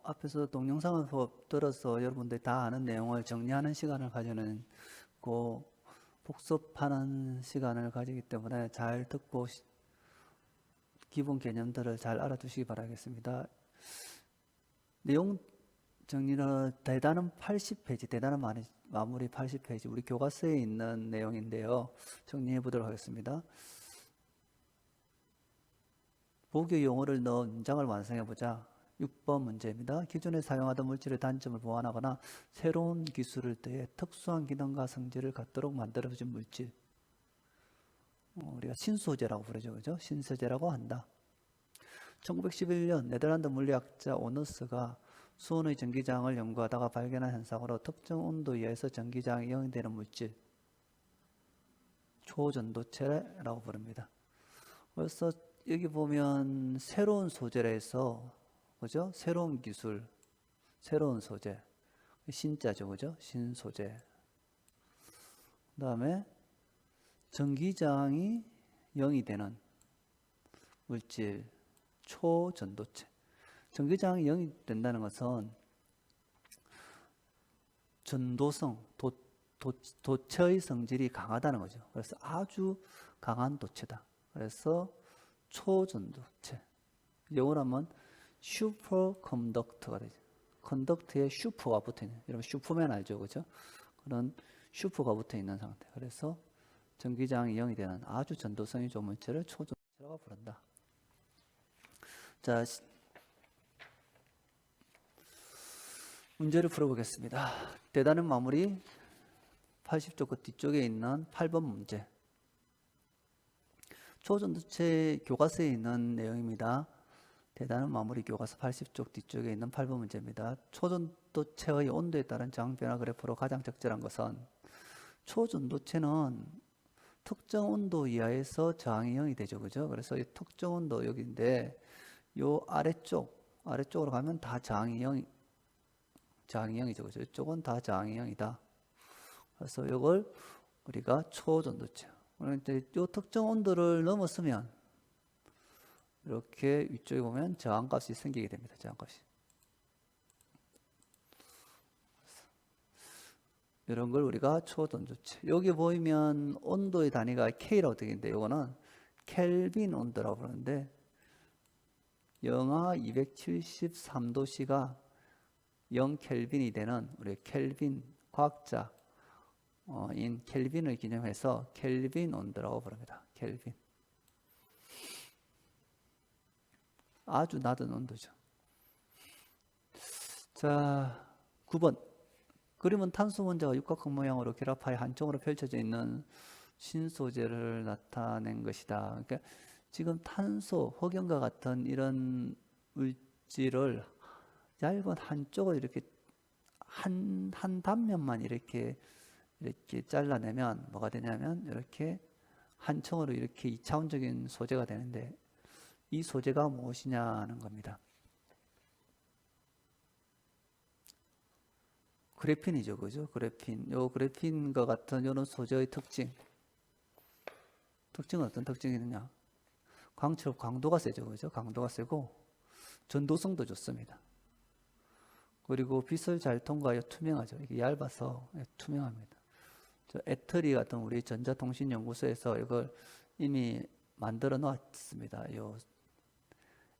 앞에서 동영상을 들어서 여러분들이 다 아는 내용을 정리하는 시간을 가지는 그 복습하는 시간을 가지기 때문에 잘 듣고 기본 개념들을 잘 알아두시기 바라겠습니다. 내용 정리는 대단은 80페이지, 대단은 마무리 80페이지, 우리 교과서에 있는 내용인데요. 정리해 보도록 하겠습니다. 보기 용어를 넣은 문장을 완성해 보자. 6번 문제입니다. 기존에 사용하던 물질의 단점을 보완하거나 새로운 기술을 더해 특수한 기능과 성질을 갖도록 만들어진 물질. 우리가 신소재라고 부르죠. 그죠? 신소재라고 한다. 1911년 네덜란드 물리학자 오너스가 수온의 전기장을 연구하다가 발견한 현상으로 특정 온도 이하에서 전기장이 영위되는 물질, 초전도체라고 부릅니다. 그래서 여기 보면 새로운 소재라 해서, 그죠? 새로운 기술, 새로운 소재, 신자죠, 그죠? 신소재. 그 다음에 전기장이 0이 되는 물질, 초전도체. 전기장이 0이 된다는 것은 전도성, 도체의 성질이 강하다는 거죠. 그래서 아주 강한 도체다. 그래서 초전도체. 영어로 하면 슈퍼컨덕터가 되죠. 컨덕트에 슈퍼가 붙어 있는. 여러분 슈퍼맨 알죠, 그죠? 그런 슈퍼가 붙어 있는 상태. 그래서 전기장이 0이 되는 아주 전도성이 좋은 물체를 초전도체라고 부른다. 자, 문제를 풀어보겠습니다. 대단한 마무리 80쪽 그 뒤쪽에 있는 8번 문제. 초전도체 교과서에 있는 내용입니다. 대단한 마무리 교과서 80쪽 뒤쪽에 있는 8번 문제입니다. 초전도체의 온도에 따른 저항 변화 그래프로 가장 적절한 것은, 초전도체는 특정 온도 이하에서 저항이 0이 되죠. 그죠? 그래서 이 특정 온도 여기인데 요 아래쪽으로 가면 다 저항이 0이죠. 그죠? 이쪽은 다 저항이 0이다. 그래서 이걸 우리가 초전도체. 그런데 이 특정 온도를 넘었으면 이렇게 위쪽에 보면 저항값이 생기게 됩니다. 저항값이. 이런 걸 우리가 초전도체. 여기 보이면 온도의 단위가 K라고 되어 있는데 이거는 켈빈 온도라고 부르는데 영하 273도씨가 0켈빈이 되는 우리 켈빈 과학자 인 켈빈을 기념해서 켈빈 온도라고 부릅니다. 켈빈. 아주 낮은 온도죠. 자, 9번. 그림은 탄소 원자가 육각형 모양으로 결합하여 한쪽으로 펼쳐져 있는 신소재를 나타낸 것이다. 그러니까 지금 탄소, 흑연과 같은 이런 물질을 얇은 한쪽을 이렇게 한 단면만 이렇게 잘라내면 뭐가 되냐면 이렇게 한 층으로 이렇게 2차원적인 소재가 되는데 이 소재가 무엇이냐는 겁니다. 그래핀이죠, 그죠? 그래핀. 요 그래핀과 같은 이런 소재의 특징은 어떤 특징이 있느냐? 강도가 세죠, 그죠? 강도가 세고 전도성도 좋습니다. 그리고 빛을 잘 통과하여 투명하죠. 이게 얇아서 투명합니다. 저 애터리 같은 우리 전자통신연구소에서 이걸 이미 만들어 놨습니다. 요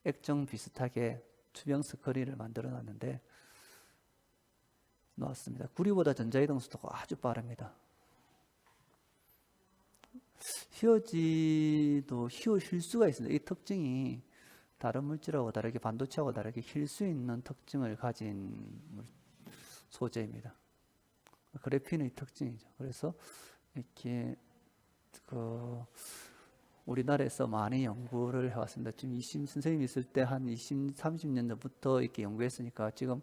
액정 비슷하게 투명 스크린을 만들어 놨는데 놓았습니다. 구리보다 전자이동 속도가 아주 빠릅니다. 휘어지도 휘어질 수가 있습니다. 이 특징이 다른 물질하고 다르게 반도체하고 다르게 힐 수 있는 특징을 가진 소재입니다. 그래핀의 특징이죠. 그래서 이렇게 우리나라에서 많이 연구를 해왔습니다. 지금 선생님이 있을 때 한 20, 30년 전부터 이렇게 연구했으니까 지금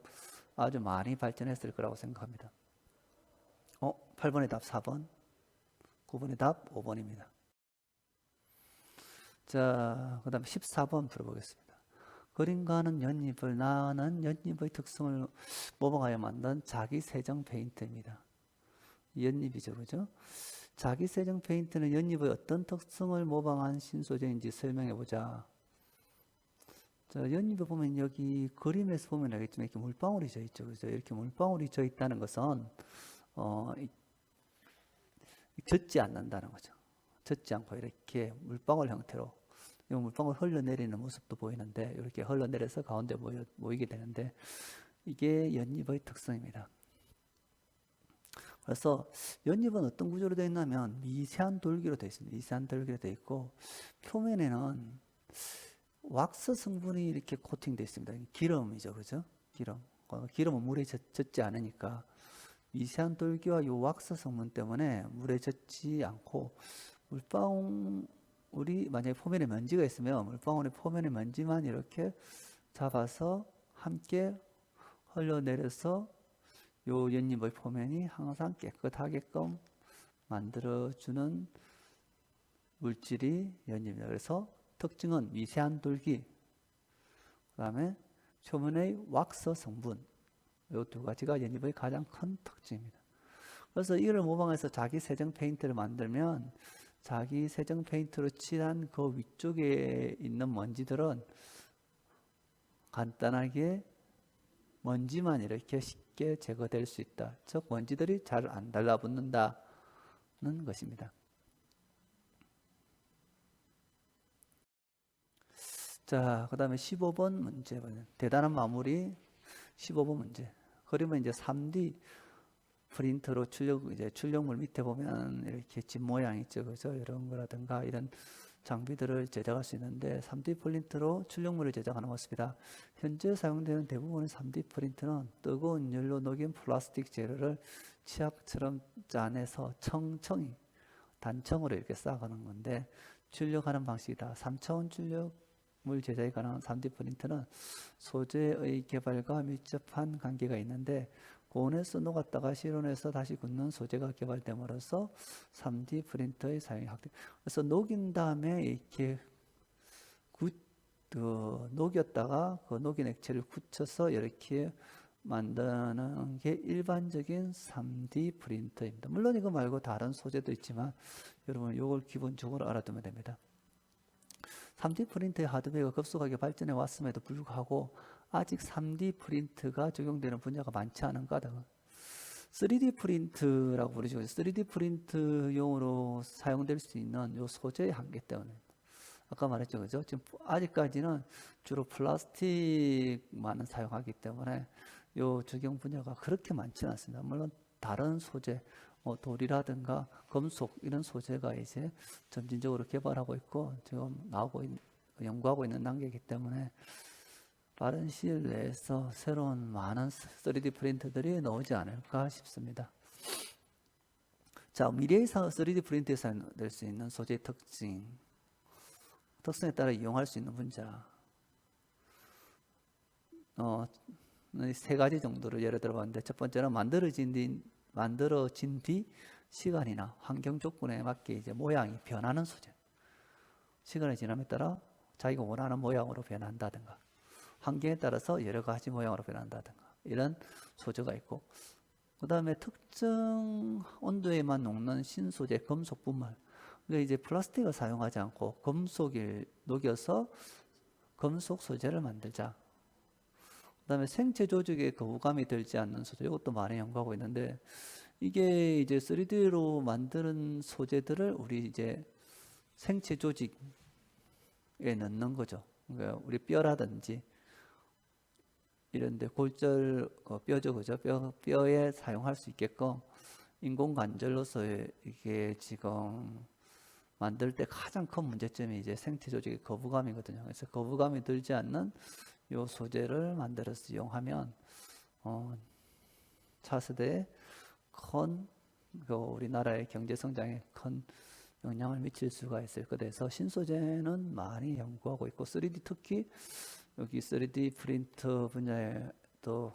아주 많이 발전했을 거라고 생각합니다. 8번의 답 4번, 9번의 답 5번입니다. 자, 그 다음에 14번 풀어보겠습니다. 그림과는 연잎을 나는 연잎의 특성을 모방하여 만든 자기세정 페인트입니다. 연잎이죠, 그죠? 자기세정 페인트는 연잎의 어떤 특성을 모방한 신소재인지 설명해 보자. 자, 연잎에 보면 여기 그림에서 보면 알겠지만 이렇게 물방울이 져 있죠. 그죠? 이렇게 물방울이 져 있다는 것은 젖지 않는다는 거죠. 젖지 않고 이렇게 물방울 형태로 이 물방울 흘러내리는 모습도 보이는데 이렇게 흘러내려서 가운데 모이게 되는데 이게 연잎의 특성입니다. 그래서 연잎은 어떤 구조로 되어 있냐면 미세한 돌기로 되어 있습니다. 미세한 돌기로 되어 있고 표면에는 왁스 성분이 이렇게 코팅되어 있습니다. 기름이죠, 그죠? 기름은 물에 젖지 않으니까 미세한 돌기와 이 왁스 성분 때문에 물에 젖지 않고 물방울이 만약에 표면에 먼지가 있으면 물방울의 표면에 먼지만 이렇게 잡아서 함께 흘러내려서 요 연잎의 표면이 항상 깨끗하게끔 만들어주는 물질이 연잎입니다. 그래서 특징은 미세한 돌기, 그 다음에 표면의 왁스 성분, 이 두 가지가 연잎의 가장 큰 특징입니다. 그래서 이걸 모방해서 자기 세정 페인트를 만들면 자기 세정 페인트로 칠한 그 위쪽에 있는 먼지들은 간단하게 먼지만 이렇게 쉽게 제거될 수 있다. 즉 먼지들이 잘 안 달라붙는다는 것입니다. 자, 그 다음에 15번 문제. 대단한 마무리 15번 문제. 그러면 이제 3D 프린터로 출력물 밑에 보면 이렇게 집 모양 있죠. 그죠? 이런 거라든가 이런 장비들을 제작할 수 있는데 3D 프린터로 출력물을 제작하는 것입니다. 현재 사용되는 대부분의 3D 프린터는 뜨거운 열로 녹인 플라스틱 재료를 치약처럼 짜내서 청청이 단청으로 이렇게 쌓아가는 건데 출력하는 방식이다. 3차원 출력물 제작이 가능한 3D 프린터는 소재의 개발과 밀접한 관계가 있는데 고온에서 녹았다가 실온에서 다시 굳는 소재가 개발됨으로써 3D 프린터의 사용이 확대. 그래서 녹인 다음에 이렇게 녹였다가 그 녹인 액체를 굳혀서 이렇게 만드는 게 일반적인 3D 프린터입니다. 물론 이거 말고 다른 소재도 있지만 여러분 이걸 기본적으로 알아두면 됩니다. 3D 프린터의 하드웨어가 급속하게 발전해 왔음에도 불구하고 아직 3D 프린트가 적용되는 분야가 많지 않은가 하다. 3D 프린트라고 부르죠. 3D 프린트용으로 사용될 수 있는 요 소재의 한계 때문에. 아까 말했죠. 그죠? 지금 아직까지는 주로 플라스틱만을 사용하기 때문에 요 적용 분야가 그렇게 많지는 않습니다. 물론 다른 소재, 돌이라든가 금속 이런 소재가 이제 점진적으로 개발하고 있고 지금 연구하고 있는 단계이기 때문에 빠른 시일 내에서 새로운 많은 3D 프린터들이 나오지 않을까 싶습니다. 자, 미래의 3D 프린터에 사용될 수 있는 소재의 특성에 따라 이용할 수 있는 분자. 세 가지 정도를 예를 들어봤는데 첫 번째는 만들어진 뒤 시간이나 환경 조건에 맞게 이제 모양이 변하는 소재. 시간이 지남에 따라 자기가 원하는 모양으로 변한다든가 환경에 따라서 여러 가지 모양으로 변한다든가 이런 소재가 있고 그 다음에 특정 온도에만 녹는 신소재 금속 분말. 그러니까 이제 플라스틱을 사용하지 않고 금속을 녹여서 금속 소재를 만들자. 그 다음에 생체 조직에 거부감이 들지 않는 소재, 이것도 많이 연구하고 있는데, 이게 이제 3D로 만드는 소재들을 우리 이제 생체 조직에 넣는 거죠. 그러니까 우리 뼈라든지, 이런데 골절, 뼈죠, 그죠? 뼈에 사용할 수 있게끔 인공관절로서 이게 지금 만들 때 가장 큰 문제점이 이제 생체 조직의 거부감이거든요. 그래서 거부감이 들지 않는 요 소재를 만들어서 이용하면 차세대에 큰 우리나라의 경제 성장에 큰 영향을 미칠 수가 있을 것 같아서 신소재는 많이 연구하고 있고 3D 특히 여기 3D 프린터 분야에도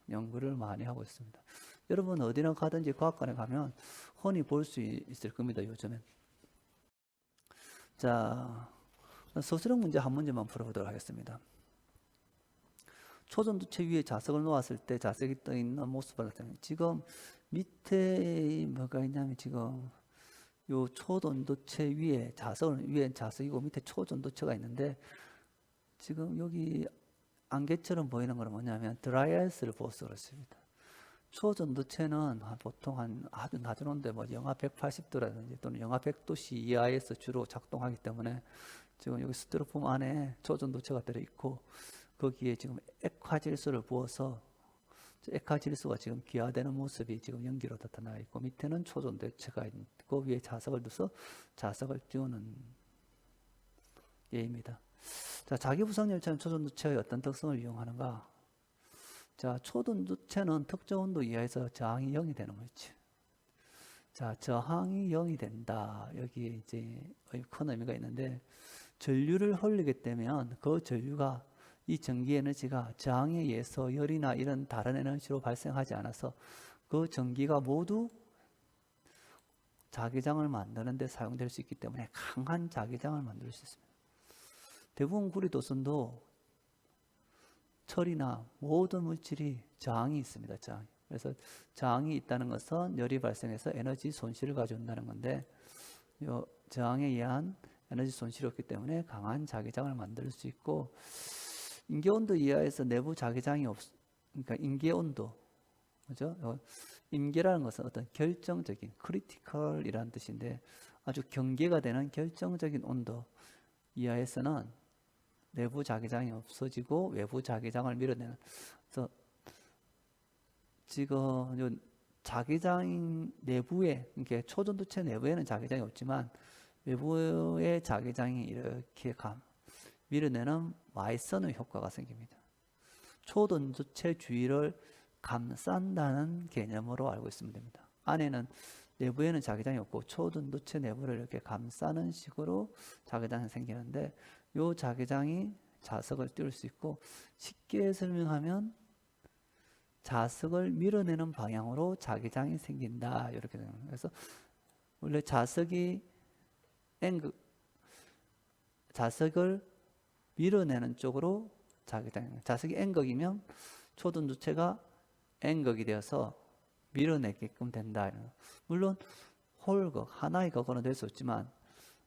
연구를 많이 하고 있습니다. 여러분 어디나 가든지 과학관에 가면 흔히 볼 수 있을 겁니다. 요즘엔. 자, 서술형 문제 한 문제만 풀어보도록 하겠습니다. 초전도체 위에 자석을 놓았을 때 자석이 떠 있는 모습을 나타내요. 지금 밑에 뭐가 있냐면 지금 요 초전도체 위에 자석이고 밑에 초전도체가 있는데 지금 여기 안개처럼 보이는 건 뭐냐면 드라이아이스를 보아서 그렇습니다. 초전도체는 보통 아주 낮은 온도 뭐 영하 180도라든지 또는 영하 100도씨 이하에서 주로 작동하기 때문에 지금 여기 스티로폼 안에 초전도체가 들어있고 거기에 지금 액화질소를 부어서 액화질소가 지금 기화되는 모습이 지금 연기로 나타나 있고 밑에는 초전도체가 있고 위에 자석을 둬서 자석을 띄우는 예입니다. 자, 자기부상열차는 초전도체의 어떤 특성을 이용하는가? 자, 초전도체는 특정 온도 이하에서 저항이 0이 되는 물질. 자, 저항이 0이 된다. 여기에 이제 큰 의미가 있는데 전류를 흘리게 되면 그 전류가 이 전기 에너지가 저항에 의해서 열이나 이런 다른 에너지로 발생하지 않아서 그 전기가 모두 자기장을 만드는 데 사용될 수 있기 때문에 강한 자기장을 만들 수 있습니다. 대부분 구리도선도 철이나 모든 물질이 저항이 있습니다. 저항. 그래서 저항이 있다는 것은 열이 발생해서 에너지 손실을 가져온다는 건데 이 저항에 의한 에너지 손실이 없기 때문에 강한 자기장을 만들 수 있고 임계온도 이하에서 내부 자기장이 그러니까 임계온도 그죠? 임계라는 것은 어떤 결정적인 크리티컬이라는 뜻인데 아주 경계가 되는 결정적인 온도 이하에서는 내부 자기장이 없어지고 외부 자기장을 밀어내는. 그래서 지금 자기장 내부에 이렇게 초전도체 내부에는 자기장이 없지만 외부의 자기장이 이렇게 밀어내는 마이서너 효과가 생깁니다. 초전도체 주위를 감싼다는 개념으로 알고 있으면 됩니다. 안에는 내부에는 자기장이 없고 초전도체 내부를 이렇게 감싸는 식으로 자기장이 생기는데 이 자기장이 자석을 띄울 수 있고 쉽게 설명하면 자석을 밀어내는 방향으로 자기장이 생긴다 이렇게 되는 거예요. 그래서 원래 자석을 밀어내는 쪽으로 자석이 N극이면 초전도체가 N극이 되어서 밀어내게끔 된다. 물론 홀극, 하나의 극은 될 수 없지만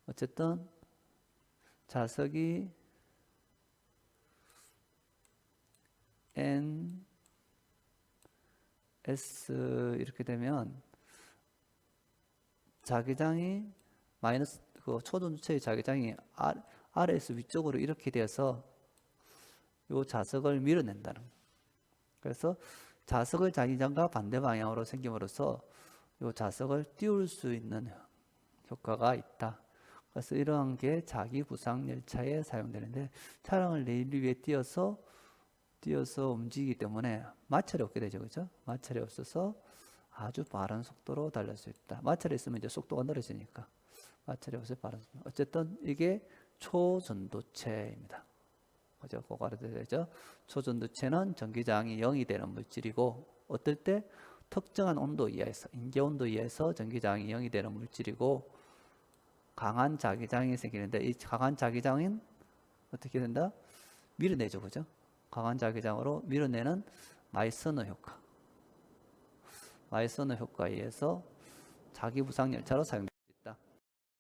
어쨌든 자석이 N, S 이렇게 되면 자기장이 마이너스 그 초전도체의 자기장이 아래에서 위쪽으로 이렇게 되어서 이 자석을 밀어낸다는 거예요. 그래서 자석의 자기장과 반대 방향으로 생김으로써 이 자석을 띄울 수 있는 효과가 있다. 그래서 이러한 게 자기부상열차에 사용되는데 차량을 레일 위에 띄어서 움직이기 때문에 마찰이 없게 되죠. 그죠? 마찰이 없어서 아주 빠른 속도로 달릴 수 있다. 마찰이 있으면 이제 속도가 느려지니까. 마찰이 없어서 빠른 속도. 어쨌든 이게 초전도체입니다. 그죠? 그거 알아둬야 되죠? 초전도체는 전기저항이 0이 되는 물질이고 어떨 때 특정한 온도 이하에서 임계온도 이하에서 전기저항이 0이 되는 물질이고 강한 자기장이 생기는데 이 강한 자기장은 어떻게 된다? 밀어내죠. 그죠? 강한 자기장으로 밀어내는 마이서너 효과. 마이서너 효과에 의해서 자기부상열차로 사용됩니다.